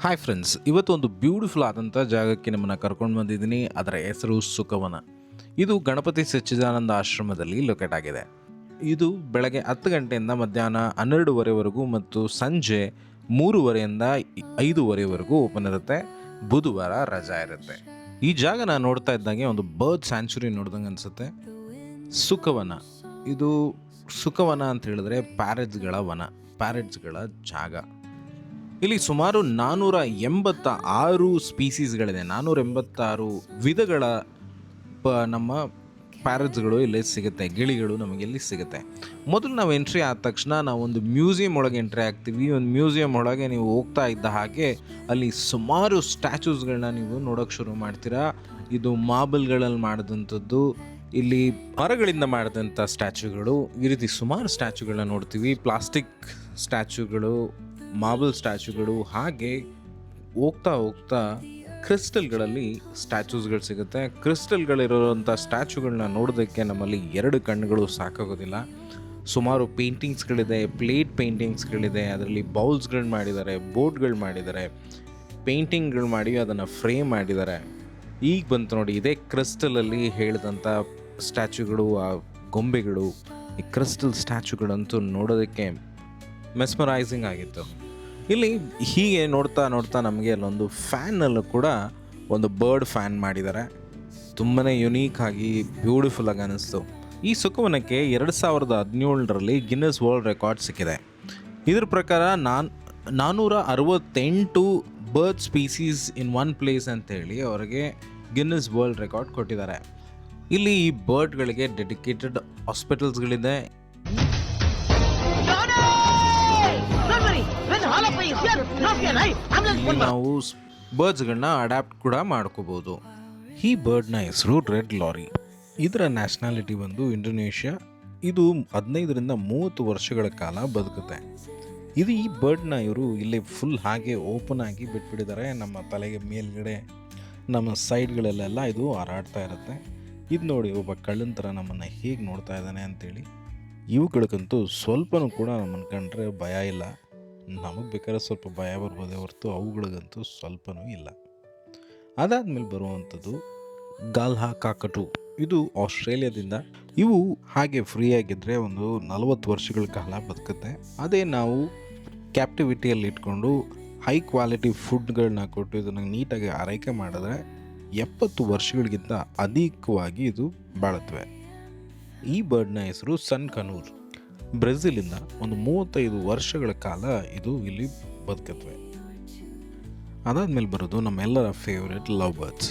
Hi friends, ಇವತ್ತು ಒಂದು beautiful ಆದಂಥ ಜಾಗಕ್ಕೆ ನಿಮ್ಮನ್ನು ಕರ್ಕೊಂಡು ಬಂದಿದ್ದೀನಿ. ಅದರ ಹೆಸರು ಸುಖವನ. ಇದು ಗಣಪತಿ ಸಚ್ಚಿದಾನಂದ ಆಶ್ರಮದಲ್ಲಿ ಲೊಕೇಟ್ ಆಗಿದೆ. ಇದು ಬೆಳಗ್ಗೆ 10 ಗಂಟೆಯಿಂದ ಮಧ್ಯಾಹ್ನ 12:30ವರೆಗೂ ಮತ್ತು ಸಂಜೆ 3:30ಯಿಂದ 5:30ವರೆಗೂ ಓಪನ್ ಇರುತ್ತೆ. ಬುಧವಾರ ರಜಾ ಇರುತ್ತೆ. ಈ ಜಾಗನ ನೋಡ್ತಾ ಇದ್ದಂಗೆ ಒಂದು ಬರ್ಡ್ ಸ್ಯಾಂಚುರಿ ನೋಡ್ದಂಗೆ ಅನಿಸುತ್ತೆ. ಸುಖವನ, ಇದು ಸುಖವನ ಅಂತ ಹೇಳಿದ್ರೆ ಪ್ಯಾರೆಟ್ಸ್ಗಳ ವನ, ಪ್ಯಾರೆಟ್ಸ್ಗಳ ಜಾಗ. ಇಲ್ಲಿ ಸುಮಾರು 486 ಸ್ಪೀಸೀಸ್ಗಳಿದೆ, 486 ವಿಧಗಳ ನಮ್ಮ ಪ್ಯಾರೆಟ್ಸ್ಗಳು ಇಲ್ಲಿ ಸಿಗುತ್ತೆ, ಗಿಳಿಗಳು ನಮಗೆ ಇಲ್ಲಿ ಸಿಗುತ್ತೆ. ಮೊದಲು ನಾವು ಎಂಟ್ರಿ ಆದ ತಕ್ಷಣ ನಾವು ಒಂದು ಮ್ಯೂಸಿಯಂ ಒಳಗೆ ಎಂಟ್ರಿ ಆಗ್ತೀವಿ. ಒಂದು ಮ್ಯೂಸಿಯಂ ಒಳಗೆ ನೀವು ಹೋಗ್ತಾ ಇದ್ದ ಹಾಗೆ ಅಲ್ಲಿ ಸುಮಾರು ಸ್ಟ್ಯಾಚ್ಯೂಸ್ಗಳನ್ನ ನೀವು ನೋಡೋಕ್ಕೆ ಶುರು ಮಾಡ್ತೀರಾ. ಇದು ಮಾರ್ಬಲ್ಗಳಲ್ಲಿ ಮಾಡಿದಂಥದ್ದು, ಇಲ್ಲಿ ಮರಗಳಿಂದ ಮಾಡಿದಂಥ ಸ್ಟ್ಯಾಚ್ಯೂಗಳು, ಈ ರೀತಿ ಸುಮಾರು ಸ್ಟ್ಯಾಚ್ಯೂಗಳನ್ನ ನೋಡ್ತೀವಿ. ಪ್ಲಾಸ್ಟಿಕ್ ಸ್ಟ್ಯಾಚ್ಯೂಗಳು, ಮಾರ್ಬಲ್ ಸ್ಟ್ಯಾಚ್ಯೂಗಳು, ಹಾಗೆ ಹೋಗ್ತಾ ಹೋಗ್ತಾ ಕ್ರಿಸ್ಟಲ್ಗಳಲ್ಲಿ ಸ್ಟ್ಯಾಚ್ಯೂಸ್ಗಳು ಸಿಗುತ್ತೆ. ಕ್ರಿಸ್ಟಲ್ಗಳಿರೋಂಥ ಸ್ಟ್ಯಾಚ್ಯೂಗಳನ್ನ ನೋಡೋದಕ್ಕೆ ನಮ್ಮಲ್ಲಿ 2 ಕಣ್ಣುಗಳು ಸಾಕಾಗೋದಿಲ್ಲ. ಸುಮಾರು ಪೇಂಟಿಂಗ್ಸ್ಗಳಿದೆ, ಪ್ಲೇಟ್ ಪೇಂಟಿಂಗ್ಸ್ಗಳಿದೆ, ಅದರಲ್ಲಿ ಬೌಲ್ಸ್ಗಳು ಮಾಡಿದ್ದಾರೆ, ಬೋಟ್ಗಳು ಮಾಡಿದ್ದಾರೆ, ಪೇಂಟಿಂಗ್ಗಳು ಮಾಡಿ ಅದನ್ನು ಫ್ರೇಮ್ ಮಾಡಿದ್ದಾರೆ. ಈಗ ಬಂತು ನೋಡಿ, ಇದೇ ಕ್ರಿಸ್ಟಲಲ್ಲಿ ಹೇಳಿದಂಥ ಸ್ಟ್ಯಾಚ್ಯೂಗಳು, ಆ ಗೊಂಬೆಗಳು, ಈ ಕ್ರಿಸ್ಟಲ್ ಸ್ಟ್ಯಾಚ್ಯೂಗಳಂತೂ ನೋಡೋದಕ್ಕೆ ಮೆಸ್ಮರೈಸಿಂಗ್ ಆಗಿತ್ತು. ಇಲ್ಲಿ ಹೀಗೆ ನೋಡ್ತಾ ನೋಡ್ತಾ ನಮಗೆ ಅಲ್ಲೊಂದು ಫ್ಯಾನಲ್ಲೂ ಕೂಡ ಒಂದು ಬರ್ಡ್ ಫ್ಯಾನ್ ಮಾಡಿದ್ದಾರೆ. ತುಂಬಾ ಯುನೀಕ್ ಆಗಿ ಬ್ಯೂಟಿಫುಲ್ ಆಗಿ ಅನ್ನಿಸ್ತು. ಈ ಸುಖವನಕ್ಕೆ 2017ರಲ್ಲಿ ಗಿನ್ನೆಸ್ ವರ್ಲ್ಡ್ ರೆಕಾರ್ಡ್ ಸಿಕ್ಕಿದೆ. ಇದ್ರ ಪ್ರಕಾರ 468 bird species in one place ಅಂತೇಳಿ ಅವರಿಗೆ ಗಿನ್ನೆಸ್ ವರ್ಲ್ಡ್ ರೆಕಾರ್ಡ್ ಕೊಟ್ಟಿದ್ದಾರೆ. ಇಲ್ಲಿ ಈ ಬರ್ಡ್ಗಳಿಗೆ ಡೆಡಿಕೇಟೆಡ್ ಹಾಸ್ಪಿಟಲ್ಸ್ಗಳಿದೆ. ನಾವು ಬರ್ಡ್ಸ್ಗಳನ್ನ ಅಡ್ಯಾಪ್ಟ್ ಕೂಡ ಮಾಡ್ಕೋಬೋದು. ಈ ಬರ್ಡ್ನ ಹೆಸರು ರೆಡ್ ಲಾರಿ. ಇದರ ನ್ಯಾಷನಾಲಿಟಿ ಬಂದು ಇಂಡೋನೇಷ್ಯಾ. ಇದು 15ರಿಂದ 30 ವರ್ಷಗಳ ಕಾಲ ಬದುಕುತ್ತೆ. ಇದು ಈ ಬರ್ಡ್ನ ಇವರು ಇಲ್ಲಿ ಫುಲ್ ಹಾಗೆ ಓಪನ್ ಆಗಿ ಬಿಟ್ಬಿಟ್ಟಿದ್ದಾರೆ. ನಮ್ಮ ತಲೆಗೆ ಮೇಲ್ಗಡೆ, ನಮ್ಮ ಸೈಡ್ಗಳಲ್ಲೆಲ್ಲ ಇದು ಹಾರಾಡ್ತಾ ಇರುತ್ತೆ. ಇದು ನೋಡಿ, ಒಬ್ಬ ಕಳ್ಳನ ಥರ ನಮ್ಮನ್ನು ಹೇಗೆ ನೋಡ್ತಾ ಇದ್ದಾನೆ ಅಂತೇಳಿ. ಇವುಗಳಿಗಂತೂ ಸ್ವಲ್ಪನೂ ಕೂಡ ನಮ್ಮನ್ನು ಕಂಡ್ರೆ ಭಯ ಇಲ್ಲ. ನಮಗೆ ಬೇಕಾದ್ರೆ ಸ್ವಲ್ಪ ಭಯ ಬರ್ಬೋದೇ ಹೊರತು ಅವುಗಳಿಗಂತೂ ಸ್ವಲ್ಪನೂ ಇಲ್ಲ. ಅದಾದಮೇಲೆ ಬರುವಂಥದ್ದು ಗಾಲ್ಹಾ ಕಾಕಟು. ಇದು ಆಸ್ಟ್ರೇಲಿಯಾದಿಂದ. ಇವು ಹಾಗೆ ಫ್ರೀಯಾಗಿದ್ದರೆ ಒಂದು 40 ವರ್ಷಗಳ ಕಾಲ ಬದುಕುತ್ತೆ. ಅದೇ ನಾವು ಕ್ಯಾಪ್ಟಿವಿಟಿಯಲ್ಲಿ ಇಟ್ಕೊಂಡು ಹೈ ಕ್ವಾಲಿಟಿ ಫುಡ್ಗಳನ್ನ ಕೊಟ್ಟು ಇದನ್ನು ನೀಟಾಗಿ ಆರೈಕೆ ಮಾಡಿದ್ರೆ 70 ವರ್ಷಗಳಿಗಿಂತ ಅಧಿಕವಾಗಿ ಇದು ಬಾಳುತ್ತವೆ. ಈ ಬರ್ಡ್ನ ಹೆಸರು ಸನ್ ಕನೂರ್. ಬ್ರೆಜಿಲಿಂದ ಒಂದು 35 ವರ್ಷಗಳ ಕಾಲ ಇದು ಇಲ್ಲಿ ಬದುಕತ್ವೆ. ಅದಾದಮೇಲೆ ಬರೋದು ನಮ್ಮೆಲ್ಲರ ಫೇವ್ರೆಟ್ ಲವ್ ಬರ್ಡ್ಸ್.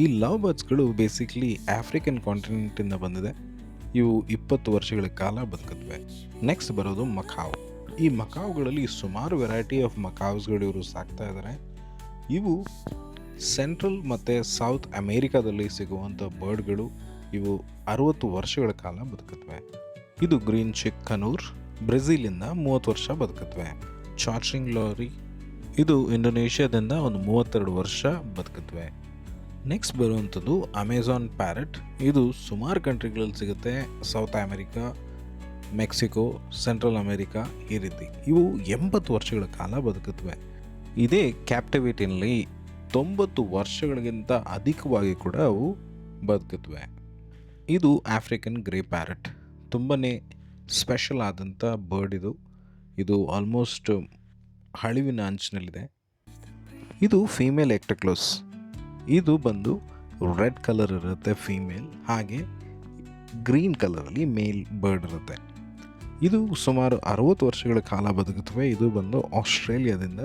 ಈ ಲವ್ ಬರ್ಡ್ಸ್ಗಳು ಬೇಸಿಕ್ಲಿ ಆಫ್ರಿಕನ್ ಕಾಂಟಿನೆಂಟಿಂದ ಬಂದಿದೆ. ಇವು 20 ವರ್ಷಗಳ ಕಾಲ ಬದುಕತ್ವೆ. ನೆಕ್ಸ್ಟ್ ಬರೋದು ಮಕಾವ್. ಈ ಮಕಾವ್ಗಳಲ್ಲಿ ಸುಮಾರು ವೆರೈಟಿ ಆಫ್ ಮಕಾವ್ಸ್ಗಳು ಇವರು ಸಾಕ್ತಾ ಇದ್ದಾರೆ. ಇವು ಸೆಂಟ್ರಲ್ ಮತ್ತು ಸೌತ್ ಅಮೇರಿಕಾದಲ್ಲಿ ಸಿಗುವಂಥ ಬರ್ಡ್ಗಳು. ಇವು 60 ವರ್ಷಗಳ ಕಾಲ ಬದುಕತ್ವೆ. ಇದು ಗ್ರೀನ್ ಚಿಕ್ ಕನೂರ್, ಬ್ರೆಜಿಲಿಂದ 30 ವರ್ಷ ಬದುಕತ್ವೆ. ಚಾರ್ಚಿಂಗ್ ಲಾರಿ, ಇದು ಇಂಡೋನೇಷ್ಯಾದಿಂದ ಒಂದು 32 ವರ್ಷ ಬದುಕತ್ವೆ. ನೆಕ್ಸ್ಟ್ ಬರುವಂಥದ್ದು ಅಮೆಝಾನ್ ಪ್ಯಾರೆಟ್. ಇದು ಸುಮಾರು ಕಂಟ್ರಿಗಳಲ್ಲಿ ಸಿಗುತ್ತೆ, south America, Mexico, central America, ಈ ರೀತಿ. ಇವು 80 ವರ್ಷಗಳ ಕಾಲ ಬದುಕತ್ವೆ. ಇದೇ ಕ್ಯಾಪ್ಟಿವಿಟಿನಲ್ಲಿ 90 ವರ್ಷಗಳಿಗಿಂತ ಅಧಿಕವಾಗಿ ಕೂಡ ಅವು ಬದುಕತ್ವೆ. ಇದು ಆಫ್ರಿಕನ್ ಗ್ರೇ ಪ್ಯಾರೆಟ್. ತುಂಬಾ ಸ್ಪೆಷಲ್ ಆದಂಥ ಬರ್ಡ್ ಇದು. ಇದು ಆಲ್ಮೋಸ್ಟ್ ಅಳಿವಿನ ಅಂಚಿನಲ್ಲಿದೆ. ಇದು ಫೀಮೇಲ್ ಎಕ್ಟಕ್ಲೋಸ್. ಇದು ಬಂದು ರೆಡ್ ಕಲರ್ ಇರುತ್ತೆ ಫೀಮೇಲ್, ಹಾಗೆ ಗ್ರೀನ್ ಕಲರಲ್ಲಿ ಮೇಲ್ ಬರ್ಡ್ ಇರುತ್ತೆ. ಇದು ಸುಮಾರು 60 ವರ್ಷಗಳ ಕಾಲ ಬದುಕುತ್ತವೆ. ಇದು ಬಂದು ಆಸ್ಟ್ರೇಲಿಯಾದಿಂದ.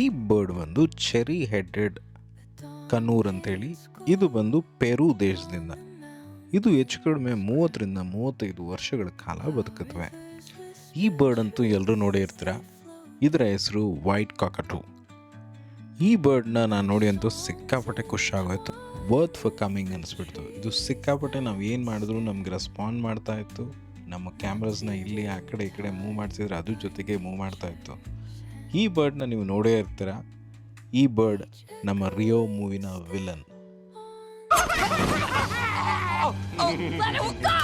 ಈ ಬರ್ಡ್ ಬಂದು ಚೆರಿ ಹೆಡೆಡ್ ಕನೂರ್ ಅಂತೇಳಿ. ಇದು ಬಂದು ಪೆರು ದೇಶದಿಂದ. ಇದು ಹೆಚ್ಚು ಕಡಿಮೆ 30ರಿಂದ 35 ವರ್ಷಗಳ ಕಾಲ ಬದುಕುತ್ತವೆ. ಈ ಬರ್ಡ್ ಅಂತೂ ಎಲ್ಲರೂ ನೋಡೇ ಇರ್ತೀರ. ಇದರ ಹೆಸರು ವೈಟ್ ಕಾಕಟು. ಈ ಬರ್ಡ್ನ ನಾನು ನೋಡಿ ಅಂತೂ ಸಿಕ್ಕಾಪಟ್ಟೆ ಖುಷಿ ಆಗೋಯ್ತು. ವರ್ತ್ ಫಾರ್ ಕಮಿಂಗ್ ಅನಿಸ್ಬಿಡ್ತು. ಇದು ಸಿಕ್ಕಾಪಟ್ಟೆ ನಾವು ಏನು ಮಾಡಿದ್ರು ನಮ್ಗೆ ರೆಸ್ಪಾಂಡ್ ಮಾಡ್ತಾ ಇತ್ತು. ನಮ್ಮ ಕ್ಯಾಮ್ರಾಸ್ನ ಇಲ್ಲಿ ಆ ಕಡೆ ಈ ಕಡೆ ಮೂವ್ ಮಾಡಿಸಿದ್ರೆ ಅದ್ರ ಜೊತೆಗೆ ಮೂವ್ ಮಾಡ್ತಾ ಇತ್ತು. ಈ ಬರ್ಡ್ನ ನೀವು ನೋಡೇ ಇರ್ತೀರ. ಈ ಬರ್ಡ್ ನಮ್ಮ ರಿಯೋ ಮೂವಿನ villain. Let him go!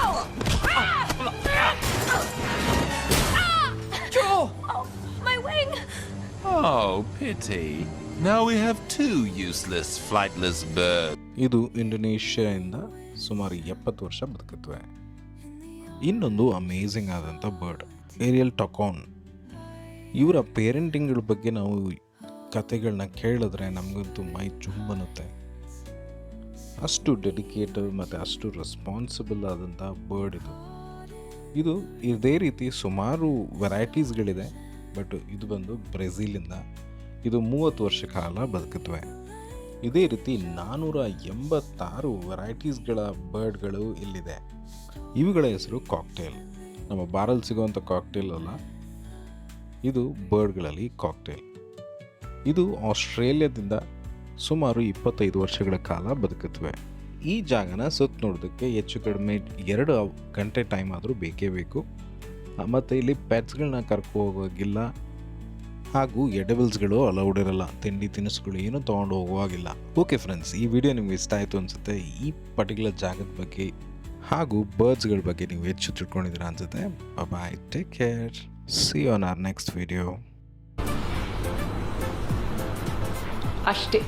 Joel! Oh, my wing! Oh, pity. Now we have two useless, flightless birds. ಇದು ಇಂಡೋನೇಷ್ಯಾದಿಂದ ಸುಮಾರು 70 ವರ್ಷ ಬದುಕುತ್ತವೆ. ಇನ್ನೊಂದು ಅಮೇಝಿಂಗ್ ಆದಂಥ ಬರ್ಡ್ ಏರಿಯಲ್ ಟಕಾನ್. ಇವರ ಪೇರೆಂಟಿಂಗ್ಗಳ ಬಗ್ಗೆ ನಾವು ಕತೆಗಳನ್ನ ಕೇಳಿದ್ರೆ ನಮಗಂತೂ ಮೈ ಜುಮ್ಮನ್ನುತ್ತೆ. ಅಷ್ಟು ಡೆಡಿಕೇಟೆಡ್ ಮತ್ತು ಅಷ್ಟು ರೆಸ್ಪಾನ್ಸಿಬಲ್ ಆದಂಥ ಬರ್ಡ್ ಇದು ಇದೇ ರೀತಿ ಸುಮಾರು ವೆರೈಟೀಸ್ಗಳಿದೆ. ಬಟ್ ಇದು ಬಂದು ಬ್ರೆಜಿಲಿಂದ. ಇದು 30 ವರ್ಷ ಕಾಲ ಬದುಕುತ್ತವೆ. ಇದೇ ರೀತಿ 486 ವೆರೈಟೀಸ್ಗಳ ಬರ್ಡ್ಗಳು ಇಲ್ಲಿದೆ. ಇವುಗಳ ಹೆಸರು ಕಾಕ್ಟೇಲ್. ನಮ್ಮ ಬಾರಲ್ಲಿ ಸಿಗುವಂಥ ಕಾಕ್ಟೇಲ್ ಅಲ್ಲ, ಇದು ಬರ್ಡ್ಗಳಲ್ಲಿ ಕಾಕ್ಟೇಲ್. ಇದು ಆಸ್ಟ್ರೇಲಿಯಾದಿಂದ ಸುಮಾರು 25 ವರ್ಷಗಳ ಕಾಲ ಬದುಕುತ್ತವೆ. ಈ ಜಾಗನ ಸುತ್ತ ನೋಡೋದಕ್ಕೆ ಹೆಚ್ಚು ಕಡಿಮೆ 2 ಗಂಟೆ ಟೈಮ್ ಆದರೂ ಬೇಕೇ ಬೇಕು. ಮತ್ತು ಇಲ್ಲಿ ಪೆಟ್ಸ್ಗಳನ್ನ ಕರ್ಕೊ ಹೋಗೋಗಿಲ್ಲ, ಹಾಗೂ ಎಡಿಬಲ್ಸ್ಗಳು ಅಲೌಡ್ ಇರಲ್ಲ. ತಿಂಡಿ ತಿನಿಸುಗಳು ಏನೂ ತೊಗೊಂಡು ಹೋಗುವಾಗಿಲ್ಲ. ಓಕೆ ಫ್ರೆಂಡ್ಸ್, ಈ ವಿಡಿಯೋ ನಿಮ್ಗೆ ಇಷ್ಟ ಆಯಿತು ಅನಿಸುತ್ತೆ. ಈ ಪರ್ಟಿಕ್ಯುಲರ್ ಜಾಗದ ಬಗ್ಗೆ ಹಾಗೂ ಬರ್ಡ್ಸ್ಗಳ ಬಗ್ಗೆ ನೀವು ಹೆಚ್ಚು ತಿಳ್ಕೊಂಡಿದ್ದೀರಾ ಅನಿಸುತ್ತೆ. Bye, take care, see you on our next video. ಅಷ್ಟೇ.